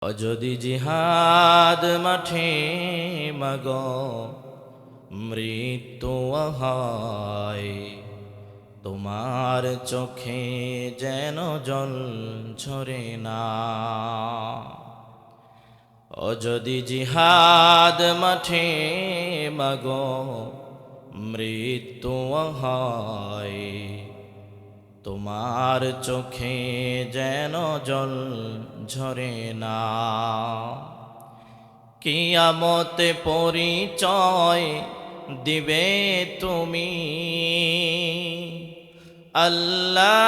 ও যদি জিহাদ মাঠে মাগো মৃত্যু হয়, তোমার চোখে যেন জল ঝরে না। ও যদি জিহাদ মাঠে মাগো মৃত্যু হয়, তোমার চোখে যেন জল ঝরে না। কিয়ামতে পরিচয় দিবে তুমি আল্লাহ।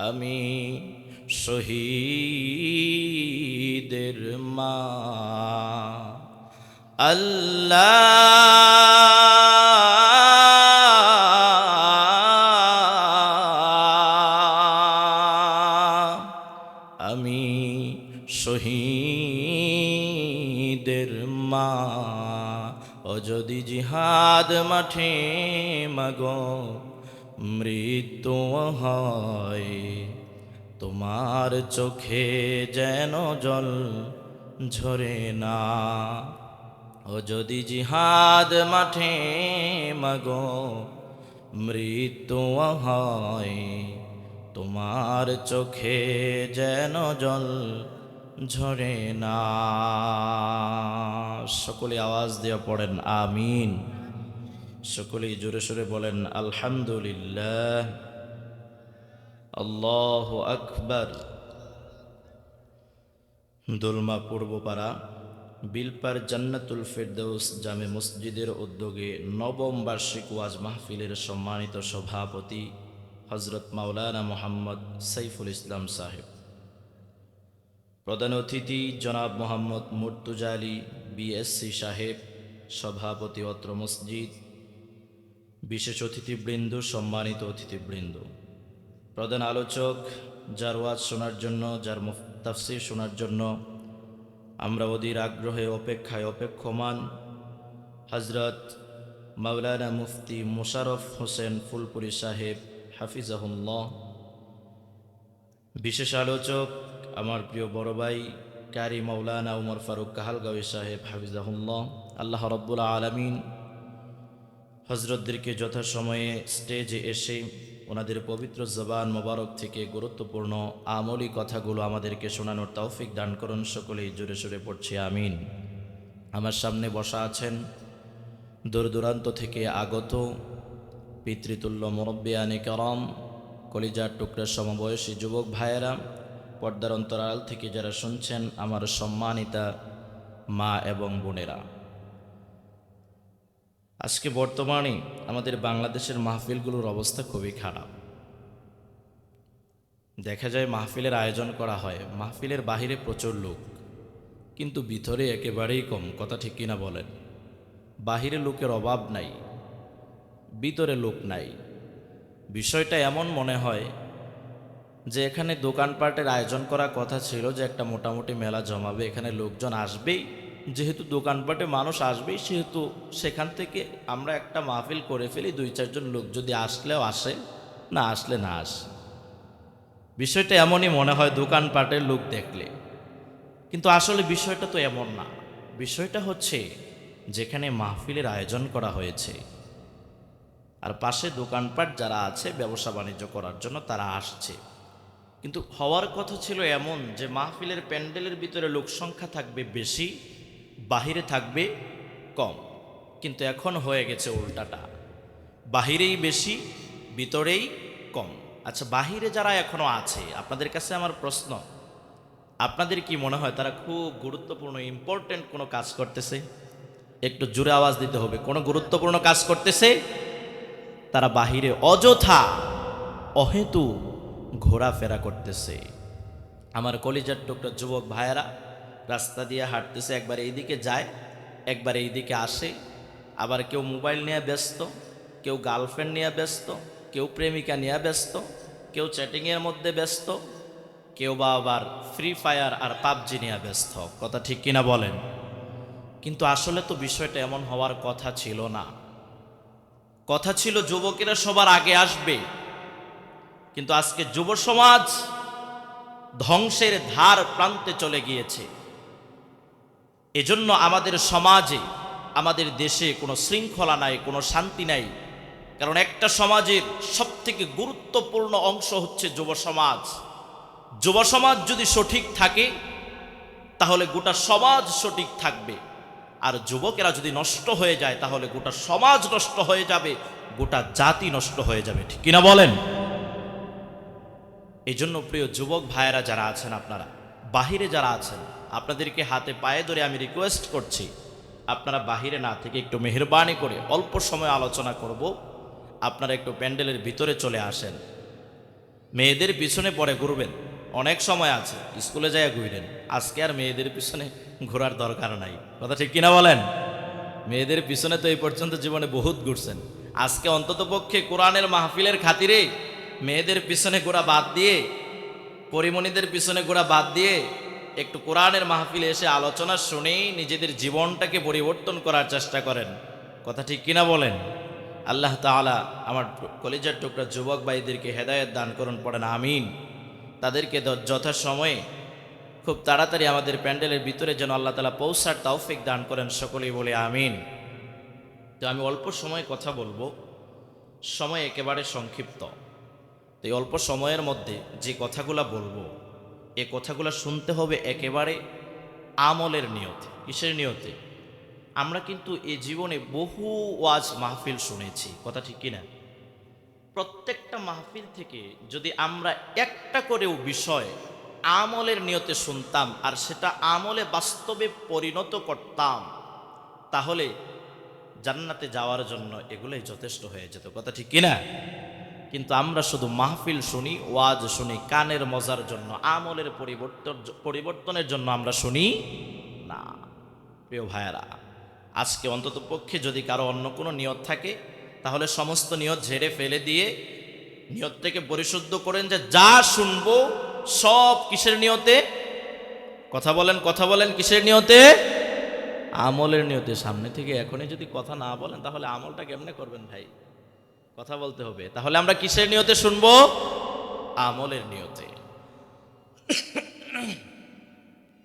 আমি শহীদের মা আল্লাহ। আমি শহীদের মা। ও যদি জিহাদ মাঠে মাগো মৃত্যু হয়, তোমার চোখে যেন জল ঝরে না। ও যদি জিহাদ মাঠে মাগো মৃত্যু হয়, তোমার চোখে যেন জল ঝরে না। সকলে আওয়াজ দিয়ে পড়েন আমিন। সকলেই জোরে সোরে বলেন আলহামদুলিল্লাহ। আল্লাহু আকবার। দোলমা পূর্বপাড়া বিলপার জান্নাতুল ফেরদৌস জামে মসজিদের উদ্যোগে নবম বার্ষিক ওয়াজ মাহফিলের সম্মানিত সভাপতি হজরত মাওলানা মোহাম্মদ সাইফুল ইসলাম সাহেব, প্রধান অতিথি জনাব মোহাম্মদ মুর্তুজা আলী বিএসসি সাহেব, সভাপতি অত্র মসজিদ, বিশেষ অতিথিবৃন্দ, সম্মানিত অতিথিবৃন্দ, প্রধান আলোচক, যার ওয়াজ শোনার জন্য, যার তাফসীর শোনার জন্য আমরা অধীর আগ্রহে অপেক্ষায় অপেক্ষমান হজরত মাওলানা মুফতি মোশাররফ হোসেন ফুলপুরি সাহেব হাফিজাহুল্লাহ, বিশেষ আলোচক আমার প্রিয় বড় ভাই কারি মাওলানা উমর ফারুক কাহালগাঁওয়ী সাহেব হাফিজাহুল্লাহ। আল্লাহ রব্বুল আলামিন হজরতদেরকে যথাসময়ে স্টেজে এসে ওনাদের পবিত্র জবান মোবারক থেকে গুরুত্বপূর্ণ আমলি কথাগুলো আমাদেরকে শোনানোর তৌফিক দান করুন। সকলেই জোরে সোরে পড়ছি আমিন। আমার সামনে বসা আছেন দূর দূরান্ত থেকে আগত পিতৃতুল্য মুরব্বিয়ানে কেরাম, কলিজার টুকরার সমবয়সী যুবক ভাইয়েরা, পর্দার অন্তরাল থেকে যারা শুনছেন আমার সম্মানিতা মা এবং বোনেরা। আজকে বর্তমানে আমাদের বাংলাদেশের মাহফিলগুলোর অবস্থা খুবই খারাপ। দেখা যায় মাহফিলের আয়োজন করা হয়, মাহফিলের বাহিরে প্রচুর লোক, কিন্তু ভিতরে একেবারেই কম। কথা ঠিক কিনা বলেন? বাহিরে লোকের অভাব নাই, ভিতরে লোক নাই। বিষয়টা এমন মনে হয় যে এখানে দোকানপাটের আয়োজন করা কথা ছিল, যে একটা মোটামুটি মেলা জমাবে, এখানে লোকজন আসবেই, যেহেতু দোকানপাটে মানুষ আসবেই, সেহেতু সেখান থেকে আমরা একটা মাহফিল করে ফেলি। 2-4 জন লোক যদি আসলেও আসে, না আসলে না আসে। বিষয়টা এমনই মনে হয় দোকানপাটের লোক দেখলে, কিন্তু আসলে বিষয়টা তো এমন না। বিষয়টা হচ্ছে যেখানে মাহফিলের আয়োজন করা হয়েছে আর পাশে দোকানপাট যারা আছে ব্যবসা বাণিজ্য করার জন্য তারা আসছে, কিন্তু হওয়ার কথা ছিল এমন যে মাহফিলের প্যান্ডেলের ভিতরে লোক সংখ্যা থাকবে বেশি, বাহিরে থাকবে কম। কিন্তু এখন হয়ে গেছে উল্টাটা, বাহিরেই বেশি, ভিতরেই কম। আচ্ছা, বাহিরে যারা এখনো আছে, আপনাদের কাছে আমার প্রশ্ন, আপনাদের কি মনে হয় তারা খুব গুরুত্বপূর্ণ ইম্পর্টেন্ট কোনো কাজ করতেছে? একটু জোরে আওয়াজ দিতে হবে। কোনো গুরুত্বপূর্ণ কাজ করতেছে? তারা বাহিরে অযথা অহেতু ঘোরাফেরা করতেছে। আমার কলিজার টুকরা যুবক ভাইয়েরা রাস্তা দিয়ে হাঁটতেছে, একবার এইদিকে যায়, একবার এইদিকে আসে, আবার কেউ মোবাইল নিয়ে ব্যস্ত, কেউ গার্লফ্রেন্ড নিয়ে ব্যস্ত, কেউ প্রেমিকা নিয়ে ব্যস্ত, কেউ চ্যাটিংয়ের মধ্যে ব্যস্ত, কেউ বা আবার ফ্রি ফায়ার আর পাবজি নিয়ে ব্যস্ত। কথা ঠিক কিনা বলেন? কিন্তু আসলে তো বিষয়টা এমন হওয়ার কথা ছিল না। কথা ছিল যুবকেরা সবার আগে আসবে, কিন্তু আজকে যুব সমাজ ধ্বংসের ধার প্রান্তে চলে গিয়েছে। এজন্য আমাদের সমাজে, আমাদের দেশে কোনো শৃঙ্খলা নাই, কোনো শান্তি নাই। কারণ একটা সমাজের সবথেকে গুরুত্বপূর্ণ অংশ হচ্ছে যুব সমাজ। যুব সমাজ যদি সঠিক থাকে তাহলে গোটা সমাজ সঠিক থাকবে, আর যুবকেরা যদি নষ্ট হয়ে যায় তাহলে গোটা সমাজ নষ্ট হয়ে যাবে, গোটা জাতি নষ্ট হয়ে যাবে। ঠিক কিনা বলেন? এই জন্য প্রিয় যুবক ভাইয়েরা যারা আছেন, আপনারা বাহিরে যারা আছেন, আপনাদেরকে হাতে পায়ে ধরে আমি রিকোয়েস্ট করছি, আপনারা বাহিরে না থেকে একটু মেহেরবানি করে অল্প সময় আলোচনা করব, আপনারা একটু প্যান্ডেলের ভিতরে চলে আসেন। মেয়েদের পিছনে পরে ঘুরবেন, অনেক সময় আছে, স্কুলে যায় ঘুরেন। আজকে আর মেয়েদের পিছনে ঘোরার দরকার নাই। কথা ঠিক কিনা বলেন? মেয়েদের পিছনে তো এই পর্যন্ত জীবনে বহুত ঘুরছেন। আজকে অন্তত পক্ষে কোরআনের মাহফিলের খাতিরে মেয়েদের পিছনে ঘোরা বাদ দিয়ে, পরিমণিদের পিছনে ঘোরা বাদ দিয়ে একটু কোরআনের মাহফিলে এসে আলোচনা শুনেই নিজেদের জীবনটাকে পরিবর্তন করার চেষ্টা করেন। কথা ঠিক কিনা বলেন? আল্লাহ তাআলা আমার কলিজার টুকরা যুবক ভাইদেরকে হেদায়েত দান করুন, পড়েন আমিন। তাদেরকে যথাসময়ে খুব তাড়াতাড়ি আমাদের প্যান্ডেলের ভিতরে যেন আল্লাহ তাআলা পৌঁছার তৌফিক দান করেন, সকলেই বলে আমিন। তো আমি অল্প সময় কথা বলবো, সময় একেবারে সংক্ষিপ্ত। তো এই অল্প সময়ের মধ্যে যে কথাগুলো বলবো, এ কথাগুলো শুনতে হবে একেবারে আমলের নিয়তে। কিসের নিয়তে? আমরা কিন্তু এই জীবনে বহু ওয়াজ মাহফিল শুনেছি, কথা ঠিক কিনা? প্রত্যেকটা মাহফিল থেকে যদি আমরা একটা করেও বিষয় আমলের নিয়তে শুনতাম আর সেটা আমলে বাস্তবে পরিণত করতাম, তাহলে জান্নাতে যাওয়ার জন্য এগুলোই যথেষ্ট হয়ে যেত। কথা ঠিক কিনা? কিন্তু আমরা শুধু মাহফিল শুনি, ওয়াজ শুনি কানের মজার জন্য, আমলের পরিবর্তনের জন্য আমরা শুনি না। প্রিয় ভাইয়েরা, আজকে অন্তত পক্ষে যদি কারো অন্য কোনো নিয়ত থাকে তাহলে সমস্ত নিয়ত ঝেড়ে ফেলে দিয়ে নিয়তটাকে পরিশুদ্ধ করেন, যে যা শুনবো সব কিসের নিয়তে? কথা বলেন, কথা বলেন, কিসের নিয়তে? আমলের নিয়তে। সামনে থেকে এখনই যদি কথা না বলেন তাহলে আমলটা কেমনে করবেন ভাই? কথা বলতে হবে। তাহলে আমরা কিসের নিয়তে শুনবো? আমলের নিয়তে।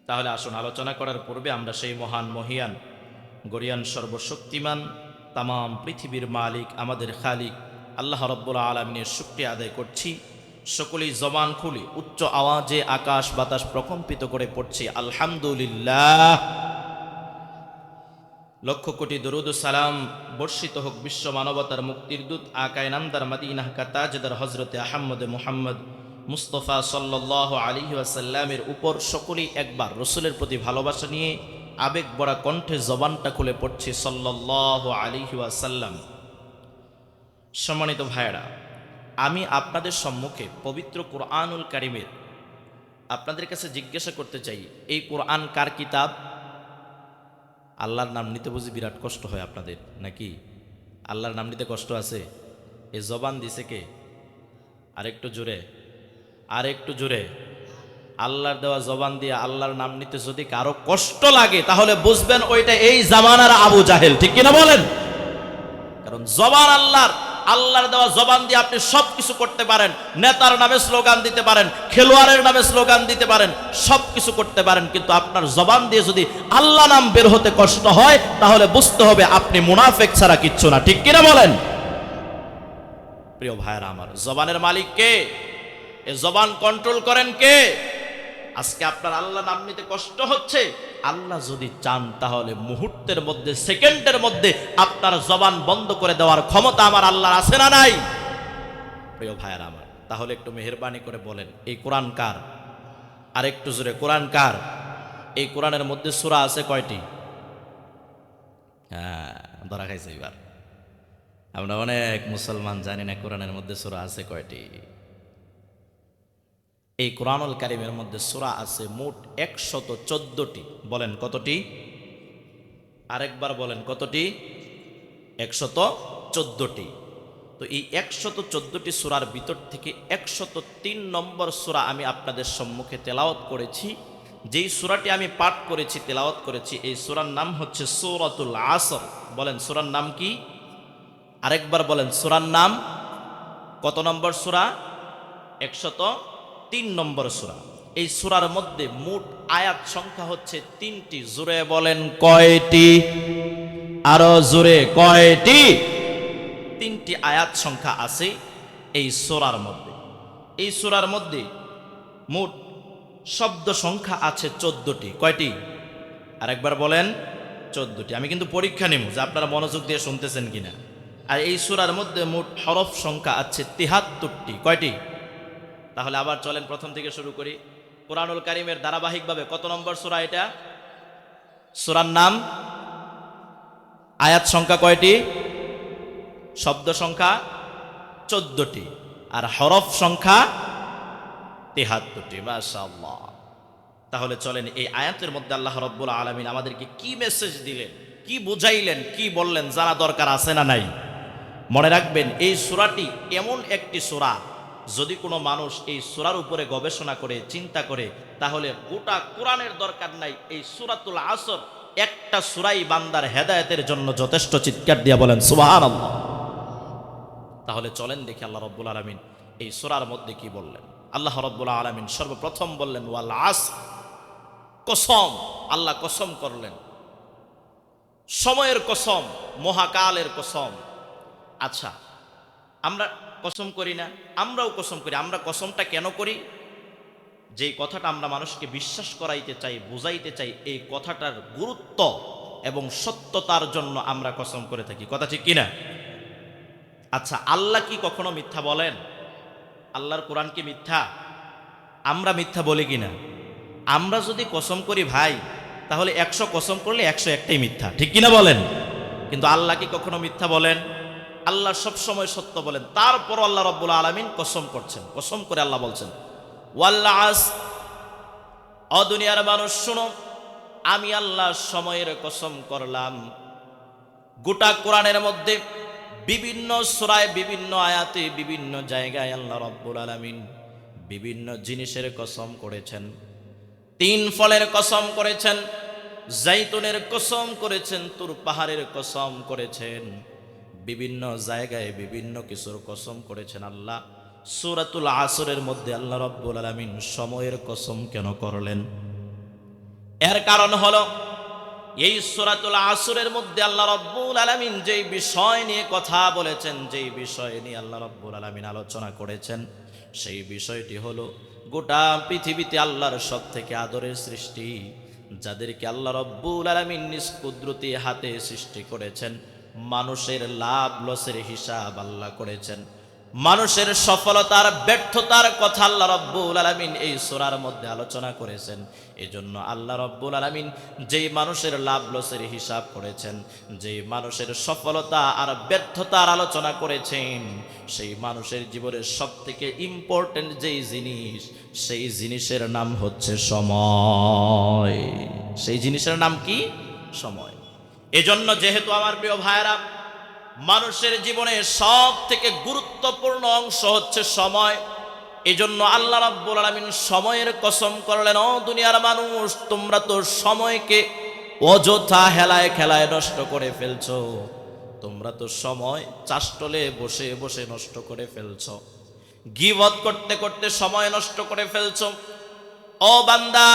তাহলে আসুন, আলোচনা করার পূর্বে আমরা সেই মহান মহিয়ান গরিয়ান সর্বশক্তিমান তামাম পৃথিবীর মালিক আমাদের খালিক আল্লাহ রাব্বুল আলামিনের শুকরিয়া আদায় করছি। সকলেই জবান খুলে উচ্চ আওয়াজে আকাশ বাতাস প্রকম্পিত করে পড়ছি আলহামদুলিল্লাহ। লক্ষ কোটি দরুদ ও সালাম বর্ষিত হোক বিশ্ব মানবতার মুক্তির দূত আকায়ে নামদার মদিনাহ কা তাজদার হযরতে আহমদ মুহাম্মদ মুস্তাফা সাল্লাল্লাহু আলাইহি ওয়াসাল্লামের উপর। সকলেই একবার রাসূলের প্রতি ভালোবাসা নিয়ে আবেগ ভরা কণ্ঠে জবানটা খুলে পড়ছি সাল্লাল্লাহু আলাইহি ওয়াসাল্লাম। সম্মানিত ভাইয়েরা, আমি আপনাদের সম্মুখে পবিত্র কোরআনুল কারীমের আপনাদের কাছে জিজ্ঞাসা করতে চাই, এই কোরআন কার কিতাব? আল্লাহর নাম নিতে বুঝি বিরাট কষ্ট হয় আপনাদের নাকি? আল্লাহর নাম নিতে কষ্ট আছে? এই জবান দিছে কে? আরেকটু জোরে, আরেকটু জোরে। আল্লাহর দেওয়া জবান দিয়ে আল্লাহর নাম নিতে যদি কারো কষ্ট লাগে তাহলে বুঝবেন ওইটা এই জামানার আবু জাহেল। ঠিক কিনা বলেন? কারণ জবান আল্লাহর দেওয়া জবান দিয়ে আপনি সব কিছু করতে পারেন। নেতার নামে স্লোগান দিতে পারেন, খেলোয়াড়ের নামে স্লোগান দিতে পারেন, সব কিছু করতে পারেন, কিন্তু আপনার জবান দিয়ে যদি আল্লাহ নাম বের হতে কষ্ট হয় তাহলে বুঝতে হবে আপনি মুনাফিক ছাড়া কিচ্ছু না। ঠিক কিনা বলেন? প্রিয় ভাইয়েরা আমার, জবানের মালিক কে? এ জবান কন্ট্রোল করেন কে? আজকে আপনার আল্লাহ নাম নিতে কষ্ট হচ্ছে, আল্লাহ যদি চান তাহলে মুহূর্তের মধ্যে, সেকেন্ডের মধ্যে আপনার জবান বন্ধ করে দেওয়ার ক্ষমতা আমার আল্লাহর আছে না নাই? প্রিয় ভাইয়েরা আমার, তাহলে একটু মেহেরবানি করে বলেন, এই কোরআন কার? আর একটু জোরে, কোরআন কার? এই কোরআনের মধ্যে সূরা আছে কয়টি? হ্যাঁ, ধরা খাইছে এবার। আমরা অনেক মুসলমান জানি না কোরআনের মধ্যে সূরা আছে কয়টি। এই কোরআনুল কারীমের মধ্যে সূরা আছে মোট 114টি। বলেন কতটি? আরেকবার বলেন কতটি? 114টি। তো এই 114টি সূরার ভিতর থেকে 103 নম্বর সূরা আমি আপনাদের সম্মুখে তেলাওয়াত করেছি। যেই সূরাটি আমি পাঠ করেছি, তেলাওয়াত করেছি, এই সূরার নাম হচ্ছে সূরাতুল আসর। বলেন সূরার নাম কি? আরেকবার বলেন সূরার নাম। কত নম্বর সূরা? 103 নম্বর সূরা। এই সূরার মধ্যে মোট আয়াত সংখ্যা হচ্ছে 3টি। জোরে বলেন কয়টি? আরো জোরে কয়টি? 3টি আয়াত সংখ্যা আছে এই সূরার মধ্যে। এই সূরার মধ্যে মোট শব্দ সংখ্যা আছে 14টি। কয়টি? আরেকবার বলেন 14টি। আমি কিন্তু পরীক্ষা নেব যে আপনারা মনোযোগ দিয়ে শুনতেছেন কিনা। আর এই সূরার মধ্যে মোট হরফ সংখ্যা আছে 73টি। কয়টি? তাহলে আবার চলেন প্রথম থেকে শুরু করি। কোরআনুল কারীমের ধারাবাহিকভাবে কত নম্বর সূরা এটা? সূরার নাম, আয়াত সংখ্যা কয়টি, শব্দ সংখ্যা 14টি, আর হরফ সংখ্যা 73টি। মাশাআল্লাহ। তাহলে চলেন এই আয়াতের মধ্যে আল্লাহ রাব্বুল আলামিন আমাদেরকে কি মেসেজ দিলেন, কি বুঝাইলেন, কি বললেন, জানা দরকার আছে না নাই? মনে রাখবেন এই সূরাটি এমন একটি সূরা, যদি কোনো মানুষ এই সূরার উপরে গবেষণা করে চিন্তা করে তাহলে গোটা কোরআনের দরকার নাই। এই সূরাতুল আসর একটা সূরাই বান্দার হেদায়েতের জন্য যথেষ্ট। চিৎকার দিয়ে বলেন সুবহানাল্লাহ। তাহলে চলেন দেখি আল্লাহ রাব্বুল আলামিন এই সূরার মধ্যে কি বললেন। আল্লাহ রাব্বুল আলামিন সর্বপ্রথম বললেন ওয়াল আসর, কসম, আল্লাহ কসম করলেন, সময়ের কসম, মহাকালের কসম। আচ্ছা, আমরা কসম করি না? আমরাও কসম করি। আমরা কসমটা কেন করি? যেই কথাটা আমরা মানুষকে বিশ্বাস করাইতে চাই, বুঝাইতে চাই, এই কথাটার গুরুত্ব এবং সত্যতার জন্য আমরা কসম করে থাকি। কথা ঠিক কিনা? আচ্ছা, আল্লাহ কি কখনো মিথ্যা বলেন? আল্লাহর কোরআন কি মিথ্যা? আমরা মিথ্যা বলি কিনা? আমরা যদি কসম করি ভাই, তাহলে 100 কসম করলে 101টাই মিথ্যা। ঠিক কিনা বলেন? কিন্তু আল্লাহ কি কখনো মিথ্যা বলেন? আল্লাহ সব সময় সত্য বলেন। তারপর আল্লাহ রাব্বুল আলামিন কসম করছেন। কসম করে আল্লাহ বলছেন ওয়াল আসর, ও দুনিয়ার মানুষ শুনো, আমি আল্লাহ সময়ের কসম করলাম। গোটা কোরআনের মধ্যে বিভিন্ন সূরায়, বিভিন্ন আয়াতে, বিভিন্ন জায়গায় আল্লাহ রাব্বুল আলামিন বিভিন্ন জিনিসের কসম করেছেন। 3 ফলের কসম করেছেন, জাইতুনের কসম করেছেন, তুর পাহাড়ের কসম করেছেন, বিভিন্ন জায়গায় বিভিন্ন কিছুর কসম করেছেন আল্লাহ। সূরাতুল আসরের মধ্যে আল্লাহ রাব্বুল আলামিন সময়ের কসম কেন করলেন? এর কারণ হলো এই সূরাতুল আসরের মধ্যে আল্লাহ রাব্বুল আলামিন যেই বিষয় নিয়ে কথা বলেছেন, যেই বিষয় নিয়ে আল্লাহ রাব্বুল আলামিন আলোচনা করেছেন, সেই বিষয়টি হলো গোটা পৃথিবীতে আল্লাহর সবথেকে আদরের সৃষ্টি, যাদেরকে আল্লাহ রাব্বুল আলামিন নিজ কুদরতি হাতে সৃষ্টি করেছেন, মানুষের লাভ লসের হিসাব আল্লাহ করেছেন, মানুষের সফলতার ব্যর্থতার কথা আল্লাহ রাব্বুল আলামিন এই সূরার মধ্যে আলোচনা করেছেন। এজন্য আল্লাহ রাব্বুল আলামিন যেই মানুষের লাভ লসের হিসাব করেছেন, যেই মানুষের সফলতা আর ব্যর্থতার আলোচনা করেছেন, সেই মানুষের জীবনের সবথেকে ইম্পর্টেন্ট যেই জিনিস, সেই জিনিসের নাম হচ্ছে সময়। সেই জিনিসের নাম কি? সময়। এজন্য যেহেতু আমার প্রিয় ভাইরা, মানুষের জীবনে সব থেকে গুরুত্বপূর্ণ অংশ হচ্ছে সময়। এজন্য আল্লাহ রাব্বুল আলামিন সময়ের কসম করলেন, ও দুনিয়ার মানুষ, তোমরা তো সময়কে অযথা হেলায় খেলায় নষ্ট করে ফেলছো। তোমরা তো সময় চাষ্টলে বসে বসে নষ্ট করে ফেলছো, গীবত করতে করতে সময় নষ্ট করে ফেলছো। ও বান্দা,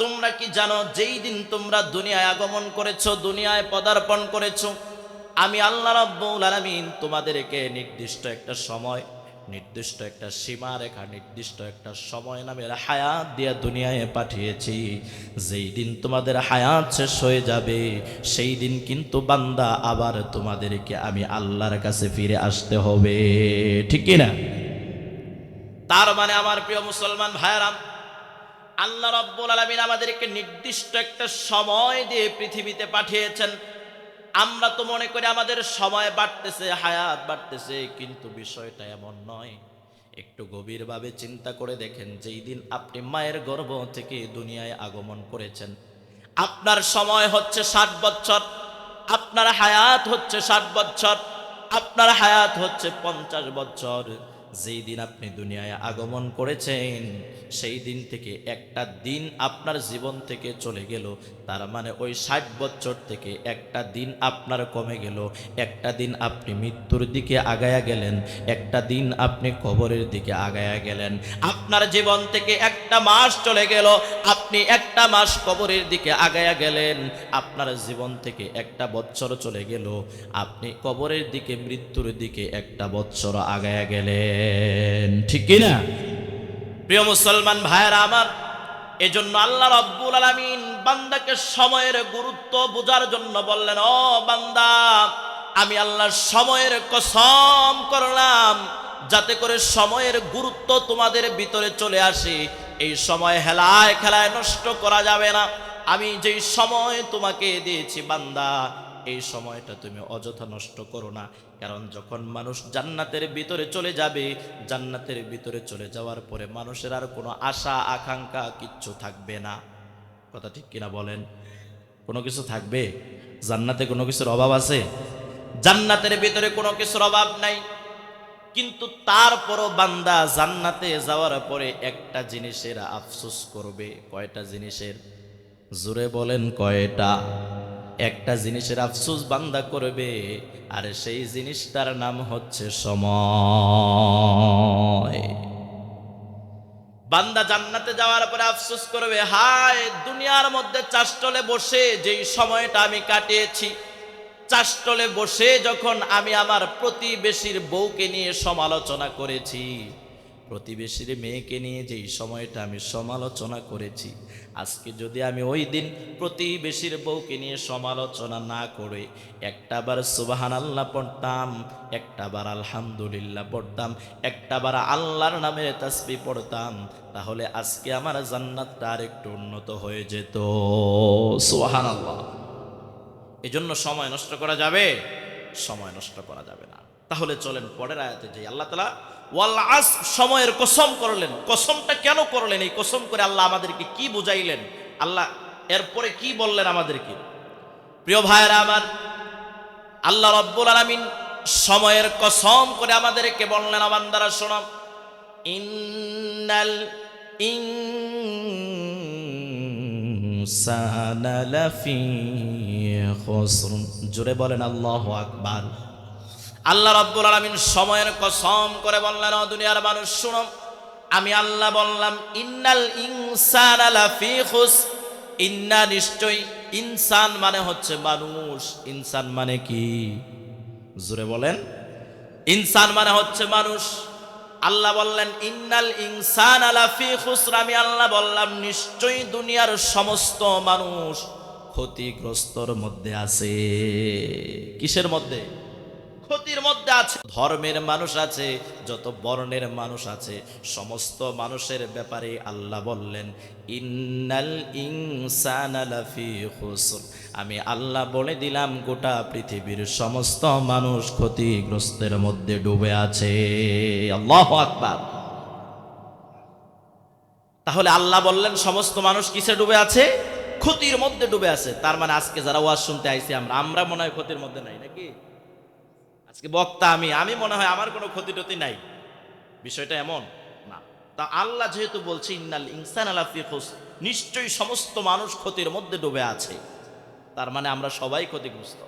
তোমরা কি জানো যেই দিন তোমরা দুনিয়ায় আগমন করেছো, দুনিয়ায় পদার্পণ করেছো, আমি আল্লাহ রাব্বুল আলামিন তোমাদেরকে নির্দিষ্ট একটা সময়, নির্দিষ্ট একটা সীমারেখা, নির্দিষ্ট একটা সময় নামের হায়াত দিয়ে দুনিয়ায় পাঠিয়েছি। যেই দিন তোমাদের হায়াত শেষ হয়ে যাবে, সেই দিন কিন্তু বান্দা আবার তোমাদেরকে আমি আল্লাহর কাছে ফিরে আসতে হবে। ঠিক কি না? তার মানে আমার প্রিয় মুসলমান ভাইরা, আল্লাহ রাব্বুল আলামিন আমাদেরকে নির্দিষ্ট একটা সময় দিয়ে পৃথিবীতে পাঠিয়েছেন। আমরা তো মনে করি আমাদের সময় বাড়তেছে, হায়াত বাড়তেছে, কিন্তু বিষয়টা এমন নয়। একটু গভীরভাবে চিন্তা করে দেখেন, যেই দিন আপনি মায়ের গর্ভ থেকে দুনিয়ায় আগমন করেছেন, আপনার সময় হচ্ছে 60 বছর, আপনার হায়াত হচ্ছে 60 বছর, আপনার হায়াত হচ্ছে 50 বছর। যেই দিন আপনি দুনিয়ায় আগমন করেছেন সেই দিন থেকে একটা দিন আপনার জীবন থেকে চলে গেল, তার মানে ওই 60 বছর থেকে একটা দিন আপনার কমে গেল, একটা দিন আপনি মৃত্যুর দিকে আগায়া গেলেন, একটা দিন আপনি কবরের দিকে আগায়া গেলেন। আপনার জীবন থেকে একটা মাস চলে গেল, আপনি একটা মাস কবরের দিকে আগায়া গেলেন। আপনার জীবন থেকে একটা বছর চলে গেল, আপনি কবরের দিকে মৃত্যুর দিকে একটা বছর আগায়া গেলেন। ঠিক কি না? প্রিয় মুসলমান ভাইয়েরা আমার, এজন্য আল্লাহ রাব্বুল আলামিন বান্দাকে সময়ের গুরুত্ব বোঝার জন্য বললেন, ও বান্দা, আমি আল্লাহ সময়ের কসম করলাম যাতে করে সময়ের গুরুত্ব তোমাদের ভিতরে চলে আসে। এই সময় হেলায় খেলায় নষ্ট করা যাবে না। আমি যেই সময় তোমাকে দিয়েছি বান্দা, এই সময়টা তুমি অযথা নষ্ট করো না। কারণ যখন মানুষ জান্নাতের ভিতরে চলে যাবে, জান্নাতের ভিতরে চলে যাওয়ার পরে মানুষের আর কোনো আশা আকাঙ্ক্ষা কিচ্ছু থাকবে না। কথা ঠিক কিনা বলেন? কোনো কিছু থাকবে? জান্নাতে কোনো কিছুর অভাব আছে? জান্নাতের ভিতরে কোনো কিছুর অভাব নাই। কিন্তু তারপরও বান্দা জান্নাতে যাওয়ার পরে একটা জিনিসের আফসোস করবে। কয়টা জিনিসের? জোরে বলেন কয়টা? একটা জিনিসের আফসোস বান্দা করবে, আর সেই জিনিসটার নাম হচ্ছে সময়। বান্দা জান্নাতে যাওয়ার পরে আফসোস করবে, হায় দুনিয়ার মধ্যে চাষটলে বসে যেই সময়টা আমি কাটিয়েছি, চাষটলে বসে যখন আমি আমার প্রতিবেশীর বউকে নিয়ে সমালোচনা করেছি, প্রতিবেশীর মেয়েকে নিয়ে যেই সময়টা আমি সমালোচনা করেছি, আজকে যদি আমি ওই দিন প্রতিবেশীর বউকে নিয়ে সমালোচনা না করে একটাবার সুবহানাল্লাহ পড়তাম, একটাবার আলহামদুলিল্লাহ পড়তাম, একটাবার আল্লাহর নামে তাসবিহ পড়তাম, তাহলে আজকে আমার জান্নাতটা আর একটু উন্নত হয়ে যেত। সুবহানাল্লাহ। এজন্য সময় নষ্ট করা যাবে? সময় নষ্ট করা যাবে না। তাহলে চলেন পরের আয়াতে যাই। আল্লাহ তাআলা ওয়াল আসর, সময়ের কসম করলেন। কসমটা কেন করলেন? এই কসম করে আল্লাহ আমাদেরকে কি বুঝাইলেন? আল্লাহ এরপরে কি বললেন আমাদেরকে? প্রিয় ভাইরা আমার, আল্লাহ রাব্বুল আলামিন সময়ের কসম করে আমাদেরকে বললেন, বান্দারা শোনো, ইন্নাল ইনসানা লাফি খুসর। জোরে বলেন আল্লাহু আকবার। আল্লাহ রাব্বুল আলামিন সময়ের কসম করে বললেন, ও দুনিয়ার মানুষ শুনো, আমি আল্লাহ বললাম ইন্নাল ইনসানা লাফি খুসর। ইন্না, নিশ্চয়, ইনসান মানে হচ্ছে মানুষ। ইনসান মানে কি? জোরে বলেন। ইনসান মানে হচ্ছে মানুষ। আল্লাহ বললেন ইন্নাল ইনসানা লাফি খুসর। আমি আল্লাহ বললাম নিশ্চয়ই দুনিয়ার সমস্ত মানুষ ক্ষতিগ্রস্তর মধ্যে আছে। কিসের মধ্যে? ক্ষতির মধ্যে আছে। ধর্মের মানুষ আছে, যত বর্ণের মানুষ আছে, সমস্ত মানুষের ব্যাপারে আল্লাহ বললেন ইন্নাল ইনসানা লাফি খুসর। আমি আল্লাহ বলে দিলাম গোটা পৃথিবীর সমস্ত মানুষ ক্ষতিগ্রস্তের মধ্যে ডুবে আছে। আল্লাহু আকবার। তাহলে আল্লাহ বললেন সমস্ত মানুষ কিসে ডুবে আছে? ক্ষতির মধ্যে ডুবে আছে। তার মানে আজকে যারা ওয়াজ শুনতে আইছি আমরা মনে হয় ক্ষতির মধ্যে নাই নাকি? আজকে বক্তা আমি মনে হয় আমার কোনো ক্ষতি টতি নাই। বিষয়টা এমন না। তা আল্লাহ যেহেতু বলছে ইন্নাল ইনসানা লাফি খুসর, নিশ্চয়ই সমস্ত মানুষ ক্ষতির মধ্যে ডুবে আছে, তার মানে আমরা সবাই ক্ষতিগ্রস্ত,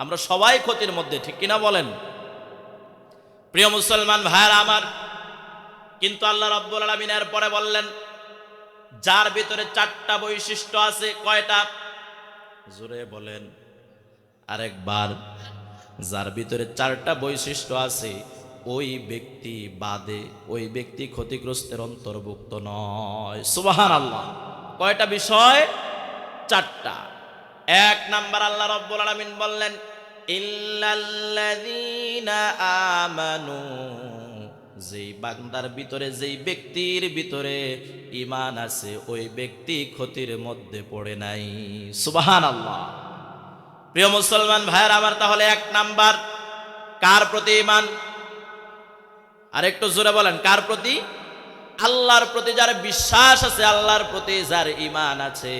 আমরা সবাই ক্ষতির মধ্যে। ঠিক কিনা বলেন? প্রিয় মুসলমান ভাইরা আমার, কিন্তু আল্লাহ রাব্বুল আলামিন এর পরে বললেন যার ভিতরে 4টা বৈশিষ্ট্য আছে। কয়টা? জোরে বলেন আরেকবার। যার ভিতরে 4টা বৈশিষ্ট্য আছে ওই ব্যক্তি বাদে ওই ব্যক্তি ক্ষতিগ্রস্তের অন্তর্ভুক্ত নয়। সুবহানাল্লাহ। কয়টা বিষয়? 4টা। 1 নাম্বার আল্লাহ রাব্বুল আলামিন বললেন ইল্লাল্লাযীনা আমানু। যেই বান্দার ভিতরে, যেই ব্যক্তির ভিতরে ঈমান আছে ওই ব্যক্তি ক্ষতির মধ্যে পড়ে নাই। সুবহানাল্লাহ। প্রিয় মুসলমান ভাইয়ের আমার, তাহলে 1 নাম্বার কার প্রতি ঈমান? আরেকটু জোরে বলেন, কার প্রতি? আল্লাহর প্রতি যার বিশ্বাস আছে, আল্লাহর প্রতি যার ঈমান আছে,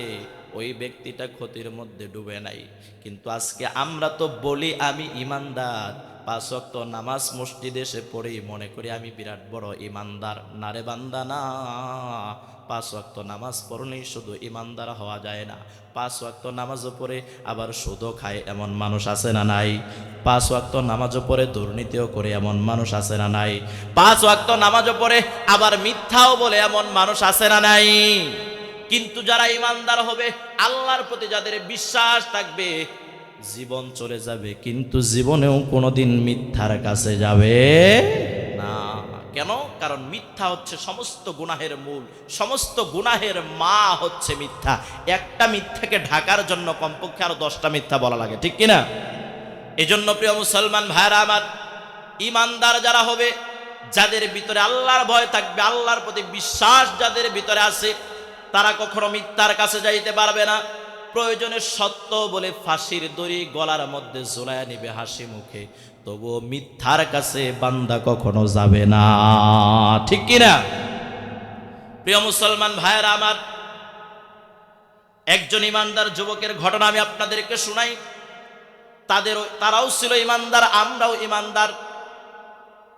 ওই ব্যক্তিটা ক্ষতির মধ্যে ডুবে নাই। কিন্তু আজকে আমরা তো বলি আমি ঈমানদার, 5 ওয়াক্ত নামাজ মসজিদে এসে পড়েই মনে করি আমি বিরাট বড় ইমানদার। না রে বান্দা না, 5 ওয়াক্ত নামাজ পড়লেই শুধু ইমানদার হওয়া যায় না। 5 ওয়াক্ত নামাজও পড়ে আবার সুদও খায় এমন মানুষ আছে না নাই? 5 ওয়াক্ত নামাজও পড়ে দুর্নীতিও করে এমন মানুষ আছে না নাই? 5 ওয়াক্ত নামাজও পড়ে আবার মিথ্যাও বলে এমন মানুষ আছে না নাই? কিন্তু যারা ইমানদার হবে, আল্লাহর প্রতি যাদের বিশ্বাস থাকবে, জীবন চলে যাবে কিন্তু জীবনেও কোনোদিন মিথ্যার কাছে যাবে না। কেন? কারণ মিথ্যা হচ্ছে সমস্ত গুনাহের মূল, সমস্ত গুনাহের মা হচ্ছে মিথ্যা। একটা মিথ্যাকে ঢাকার জন্য কমপক্ষে আরো 10টা মিথ্যা বলা লাগে, ঠিক কিনা? এজন্য প্রিয় মুসলমান ভাইরা আমার, ইমানদার যারা হবে, যাদের ভিতরে আল্লাহর ভয় থাকবে, আল্লাহর প্রতি বিশ্বাস যাদের ভিতরে আছে, তারা কখনো মিথ্যার কাছে যাইতে পারবে না। প্রয়োজনে সত্য বলে ফাঁসির দড়ি গলার মধ্যে ঝোলায়া নিবে হাসি মুখে, তবুও মিথ্যার কাছে বান্দা কখনো যাবে না, ঠিক কিনা? প্রিয় মুসলমান ভাইয়েরা আমার, একজন ইমানদার যুবকের ঘটনা আমি আপনাদেরকে শোনাই। তারাও ছিল ইমানদার, আমরাও ইমানদার।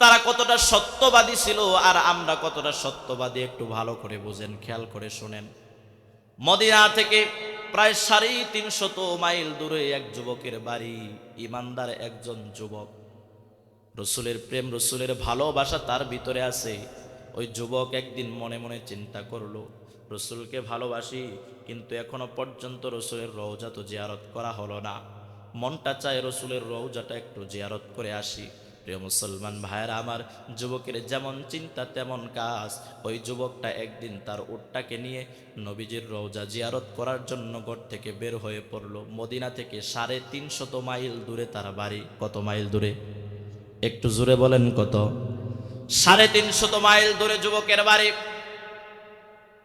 তারা কতটা সত্যবাদী ছিল আর আমরা কতটা সত্যবাদী একটু ভালো করে বুঝেন, খেয়াল করে শুনেন। মদিনা থেকে প্রায় 350 মাইল দূরে এক যুবকের বাড়ি, ইমানদার একজন যুবক। রসুলের প্রেম, রসুলের ভালোবাসা তার ভিতরে আছে। ওই যুবক একদিন মনে মনে চিন্তা করলো, রসুলকে ভালোবাসি কিন্তু এখনো পর্যন্ত রসুলের রওজা তো জিয়ারত করা হলো না। মনটা চায় রসুলের রওজাটা একটু জিয়ারত করে আসি। প্রিয় মুসলমান ভাইয়েরা আমার, যুবকের যেমন চিন্তা তেমন কাজ। ওই যুবকটা একদিন তার উটটাকে নিয়ে নবীজির রওজা জিয়ারত করার জন্য ঘর থেকে বের হয়ে পড়লো। মদিনা থেকে 350 মাইল দূরে তার বাড়ি। কত মাইল দূরে? একটু জোরে বলেন কত? 350 মাইল দূরে যুবকের বাড়ি।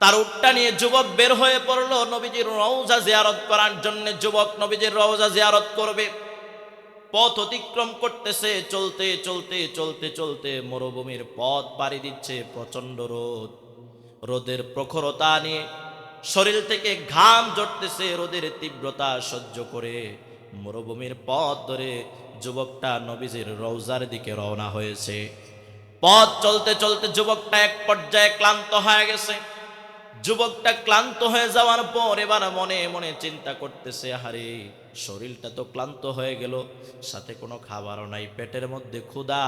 তার উটটা নিয়ে যুবক বের হয়ে পড়লো নবীজির রওজা জিয়ারত করার জন্য। যুবক নবীজির রওজা জিয়ারত করবে, পথ অতিক্রম করতেছে। চলতে চলতে চলতে চলতে মরুভূমির পথ পাড়ি দিচ্ছে। প্রচন্ড রোদ, রোদের প্রখরতা নিয়ে শরীর থেকে ঘাম ঝরতেছে। রোদের তীব্রতা সহ্য করে মরুভূমির পথ ধরে যুবকটা নবীজির রওজার দিকে রওনা হয়েছে। পথ চলতে চলতে যুবকটা এক পর্যায়ে ক্লান্ত হয়ে গেছে। যুবকটা ক্লান্ত হয়ে যাওয়ার পর এবার মনে মনে চিন্তা করতেছে, আরে শরীরটা তো ক্লান্ত হয়ে গেল, সাথে কোনো খাবারও নাই, পেটের মধ্যে ক্ষুধা।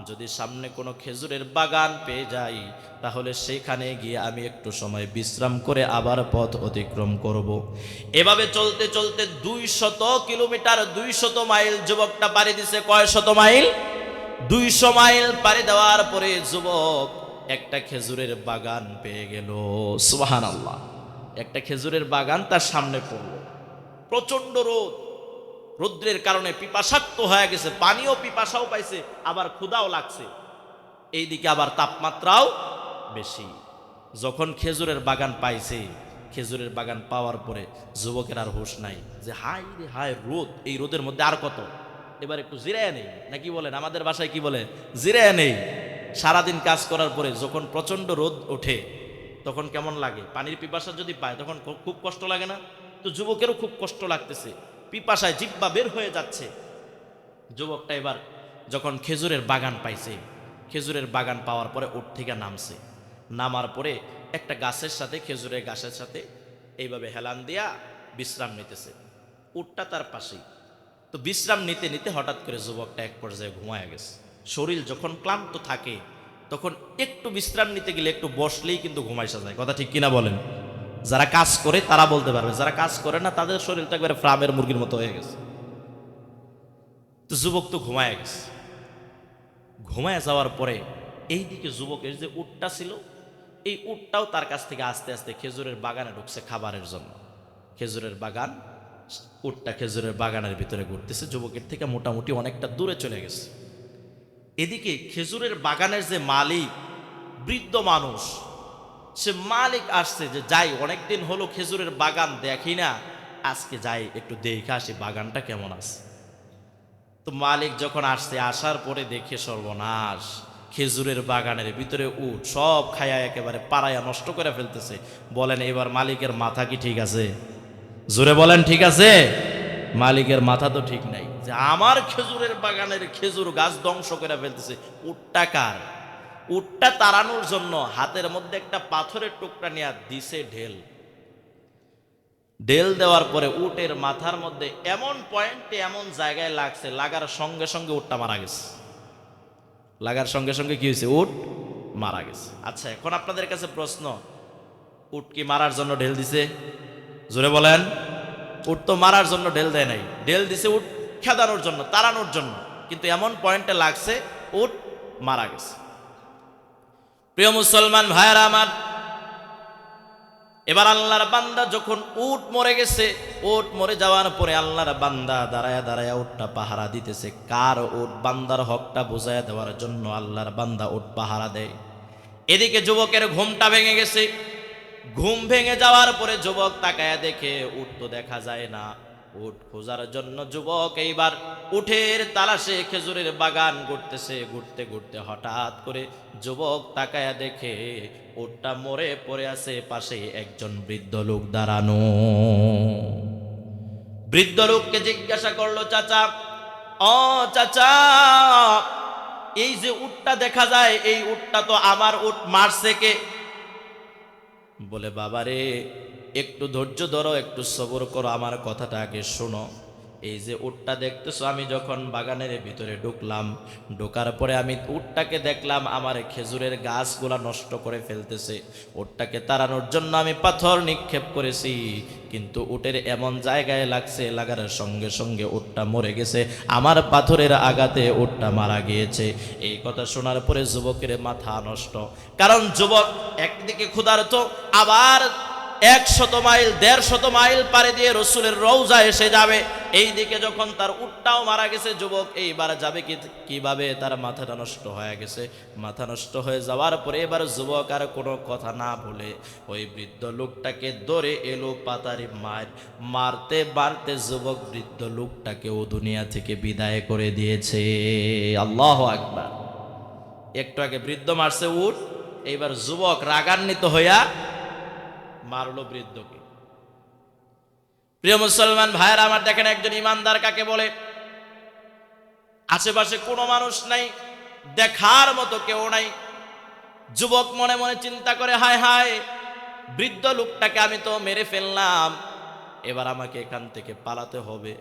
যদি সামনে কোনো খেজুরের বাগান পেয়ে যাই তাহলে সেখানে গিয়ে আমি একটু সময় বিশ্রাম করে আবার পথ অতিক্রম করব। এভাবে চলতে চলতে 200 কিলোমিটার, 200 মাইল যুবকটা পাড়ি দিছে। কয় শত মাইল? 200 মাইল পাড়ি দেওয়ার পরে যুবক একটা খেজুরের বাগান পেয়ে গেল। সুবহানাল্লাহ! একটা খেজুরের বাগান তার সামনে পড়ল। প্রচন্ড রোদ, রৌদ্রের কারণে পিপাসার্ত হয়ে গেছে, পানিও পিপাসাও পাইছে, আবার ক্ষুধাও লাগছে। এইদিকে আবার তাপমাত্রাও বেশি। যখন খেজুরের বাগান পাইছে, খেজুরের বাগান পাওয়ার পরে যুবকের আর হুঁশ নাই যে হাই রে হাই রোদ, এই রোদের মধ্যে আর কত, এবার একটু জিরায় নেই, নাকি বলেন? আমাদের বাসায় কি বলে? জিরায় নেই। সারাদিন কাজ করার পরে যখন প্রচন্ড রোদ ওঠে তখন কেমন লাগে? পানির পিপাসা যদি পায় তখন খুব কষ্ট লাগে না? তো যুবকেরও খুব কষ্ট লাগতেছে, পিপাসায় জিহ্বা বের হয়ে যাচ্ছে। যুবকটা এবার যখন খেজুরের বাগান পাইছে, খেজুরের বাগান পাওয়ার পরে উট থেকে নামছে। নামার পরে একটা গাছের সাথে, খেজুরের গাছের সাথে এইভাবে হেলান দিয়া বিশ্রাম নিতেছে। উটটা তার পাশেই। তো বিশ্রাম নিতে নিতে হঠাৎ করে যুবকটা এক পর্যায়ে ঘুমায় গেছে। শরীর যখন ক্লান্ত থাকে তখন একটু বিশ্রাম নিতে গেলে একটু বসলেই কিন্তু ঘুমাইসা যায়। কথা ঠিক কিনা বলেন? যারা কাজ করে তারা বলতে পারবে, যারা কাজ করে না তাদের শরীরটা একবারে ফার্মের মুরগির মতো হয়ে গেছে। তো যুবক তো ঘুমায় গেছে। ঘুমায় যাওয়ার পরে এইদিকে যুবকের যে উটটা ছিল, এই উটটাও তার কাছ থেকে আস্তে আস্তে খেজুরের বাগানে ঢুকছে খাবারের জন্য। খেজুরের বাগান, উটটা খেজুরের বাগানের ভিতরে ঘুরতেছে, যুবকের থেকে মোটামুটি অনেকটা দূরে চলে গেছে। এদিকে খেজুরের বাগানের যে মালিক, বৃদ্ধ মানুষ, সে মালিক আসছে যে যাই, অনেকদিন হলো খেজুরের বাগান দেখি না, আজকে যাই একটু দেখে আসি বাগানটা কেমন আছে। তো মালিক যখন আসছে, আসার পরে দেখে সর্বনাশ, খেজুরের বাগানের ভিতরে উট সব খায়া একেবারে পাড়াইয়া নষ্ট করে ফেলতেছে। বলেন এবার মালিকের মাথা কি ঠিক আছে? জোরে বলেন ঠিক আছে? মালিকের মাথা তো ঠিক নাই। যে আমার খেজুরের বাগানের খেজুর গাছ ধ্বংস করে ফেলতেছে। উটটা কার? উটটা তাড়ানোর জন্য হাতের মধ্যে একটা পাথরের টুকরা নিয়ে দিছে ঢেল। ঢেল দেওয়ার পরে উটের মাথার মধ্যে এমন পয়েন্টে এমন জায়গায় লাগছে, লাগার সঙ্গে সঙ্গে উটটা মারা গেছে। লাগার সঙ্গে সঙ্গে কি হয়েছে? উট মারা গেছে। আচ্ছা, এখন আপনাদের কাছে প্রশ্ন, উট কি মারার জন্য ঢেল দিছে? জোরে বলেন। উট তো মারার জন্য ঢেল দেয় নাই, ঢেল দিছে উট খেদানোর জন্য, তাড়ানোর জন্য, কিন্তু এমন পয়েন্টে লাগছে উট মারা গেছে। প্রিয় মুসলমান ভাইয়েরা আমার, এবার আল্লাহর বান্দা যখন উট মরে গেছে, উট মরে যাওয়ার পরে আল্লাহর বান্দা দাঁড়ায়া দাঁড়ায়া উটটা পাহারা দিতেছে। কার উট? বান্দার হকটা বুঝাইয়া দেওয়ার জন্য আল্লাহর বান্দা উট পাহারা দেয়। এদিকে যুবকের ঘুমটা ভেঙে গেছে। ঘুম ভেঙে যাওয়ার পরে যুবক তাকায়া দেখে উট তো দেখা যায় না। উট খোঁজার জন্য যুবক এইবার উটের তালাশে খেজুরের বাগান ঘুরতেছে। ঘুরতে ঘুরতে হঠাৎ করে যুবক তাকায়া দেখে উটটা মরে পড়ে আছে, পাশে একজন বৃদ্ধ লোক দাঁড়ানো। বৃদ্ধ লোককে জিজ্ঞাসা করলো, চাচা, ও চাচা, এই যে উটটা দেখা যায়, এই উটটা তো আমার উট, মারছে কে? বলে, বাবারে একটু ধৈর্য ধরো, একটু সবর করো, আমার কথাটা আগে শোনো। এই যে উটটা দেখতেছো, আমি যখন বাগানের ভিতরে ঢুকলাম, ঢোকার পরে আমি উটটাকে দেখলাম আমার খেজুরের গাছগুলা নষ্ট করে ফেলতেছে। উটটাকে তাড়ানোর জন্য আমি পাথর নিক্ষেপ করেছি, কিন্তু উটের এমন জায়গায় লাগছে, লাগার সঙ্গে সঙ্গে উটটা মরে গেছে। আমার পাথরের আঘাতে উটটা মারা গিয়েছে। এই কথা শোনার পরে যুবকের মাথা নষ্ট। কারণ যুবক একদিকে ক্ষুধার্ত, আবার 100 মাইল 150 মাইল পাড়ি দিয়ে রসুলের রওজা এসে যাবে। এই দিকে যখন তার উটটাও মারা গেছে, যুবক এইবার যাবে কিভাবে? তার মাথাটা নষ্ট হয়ে গেছে। মাথা নষ্ট হয়ে যাওয়ার পরে এবার যুবক আর কোনো কথা না বলে ওই বৃদ্ধ লোকটাকে ধরে এলো পাতারি মারতে মারতে যুবক বৃদ্ধ লোকটাকেও দুনিয়া থেকে বিদায় করে দিয়েছে। আল্লাহু আকবার। একটু আগে বৃদ্ধ মারছে উট, এইবার যুবক রাগান্বিত হইয়া মারলো বৃদ্ধকে। প্রিয় মুসলমান ভাইয়েরা আমার, দেখেন একজন ইমানদার কাকে বলে? আশেপাশে কোনো মানুষ নাই, দেখার মতো কেউ নাই। যুবক মনে মনে চিন্তা করে, হায় হায়, বৃদ্ধ লোকটাকে আমি তো মেরে ফেললাম, এবার আমাকে এখান থেকে পালাতে হবে।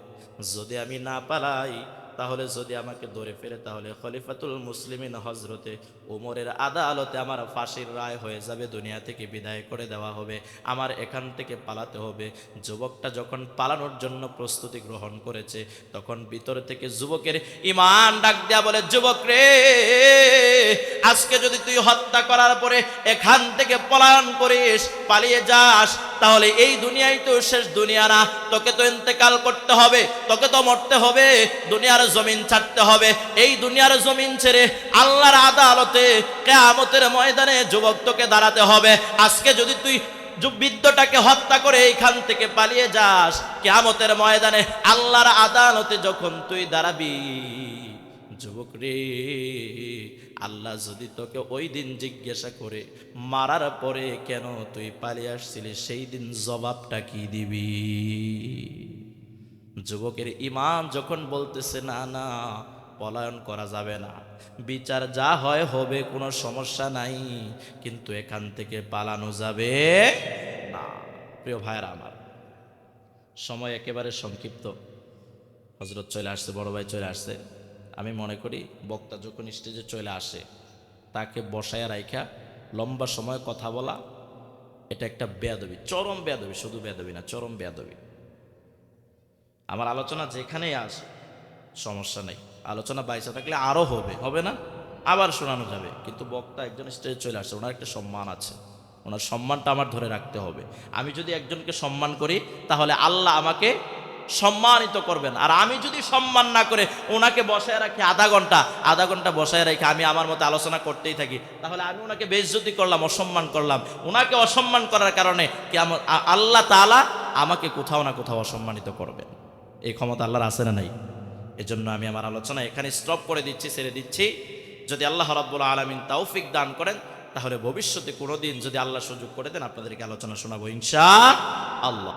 যদি আমি না পালাই, তাহলে যদি আমাকে ধরে ফেলে, তাহলে খলিফাতুল মুসলিমিন হজরতে ওমরের আদালতে আমার ফাঁসির রায় হয়ে যাবে, দুনিয়া থেকে বিদায় করে দেওয়া হবে, আমার এখান থেকে পালাতে হবে। যুবকটা যখন পালানোর জন্য প্রস্তুতি গ্রহণ করেছে, তখন ভিতর থেকে যুবকের ঈমান ডাক দেয়া বলে, যুবক রে, আজকে যদি তুই হত্যা করার পরে এখান থেকে পলায়ন করিস, পালিয়ে যাস, তাহলে এই দুনিয়াই তো শেষ দুনিয়া না, তোকে তো ইন্তেকাল করতে হবে, তোকে তো মরতে হবে, দুনিয়ার জমিন ছাড়তে হবে। এই দুনিয়ার জমিন ছেড়ে আল্লাহর আদালতে কিয়ামতের ময়দানে যুবক তোকে দাঁড়াতে হবে। আজকে যদি তুই বৃদ্ধটাকে হত্যা করে এইখান থেকে পালিয়ে যাস, কিয়ামতের ময়দানে আল্লাহর আদালতে যখন তুই দাঁড়াবি, যুবক রে, আল্লাহ যদি তোকে ওই দিন জিজ্ঞাসা করে মারার পরে কেন তুই পালিয়ে আসছিলি, সেই দিন জবাবটা কি দিবি? যুবকের ঈমান যখন বলতেছে, না না, পলায়ন করা যাবে না, বিচার যা হয় হবে, কোনো সমস্যা নাই, কিন্তু এখান থেকে পালানো যাবে না। প্রিয় ভাইয়েরা আমার, সময় একেবারে সংক্ষিপ্ত। হযরত চলে আসছে, বড় ভাই চলে আসছে। আমি মনে করি বক্তা যখন স্টেজে চলে আসে, তাকে বসায় রাইখা লম্বা সময় কথা বলা, এটা একটা বেয়াদবি, চরম বেয়াদবি, শুধু বেয়াদবি না, চরম বেয়াদবি। আমার আলোচনা যেখানেই আসে সমস্যা নেই, আলোচনা বাইসা থাকলে আরও হবে না, আবার শোনানো যাবে, কিন্তু বক্তা একজন স্টেজে চলে আসছে, ওনার একটা সম্মান আছে, ওনার সম্মানটা আমার ধরে রাখতে হবে। আমি যদি একজনকে সম্মান করি, তাহলে আল্লাহ আমাকে সম্মানিত করবেন। আর আমি যদি সম্মান না করে ওনাকে বসায় রাখি আধা ঘন্টা বসায় রেখে আমি আমার মতো আলোচনা করতেই থাকি, তাহলে আমি ওনাকে বেইজ্জতি করলাম, অসম্মান করলাম। ওনাকে অসম্মান করার কারণে কি আল্লাহ তাআলা আমাকে কোথাও না কোথাও অসম্মানিত করবেন। এই ক্ষমতা আল্লাহর আছে না নাই? এজন্য আমি আমার আলোচনা এখানে স্টপ করে দিচ্ছি, ছেড়ে দিচ্ছি। যদি আল্লাহ রাব্বুল আলামিন তৌফিক দান করেন, তাহলে ভবিষ্যতে কোনোদিন যদি আল্লাহ সুযোগ করে দেন, আপনাদেরকে আলোচনা শোনাবো ইনশাআল্লাহ।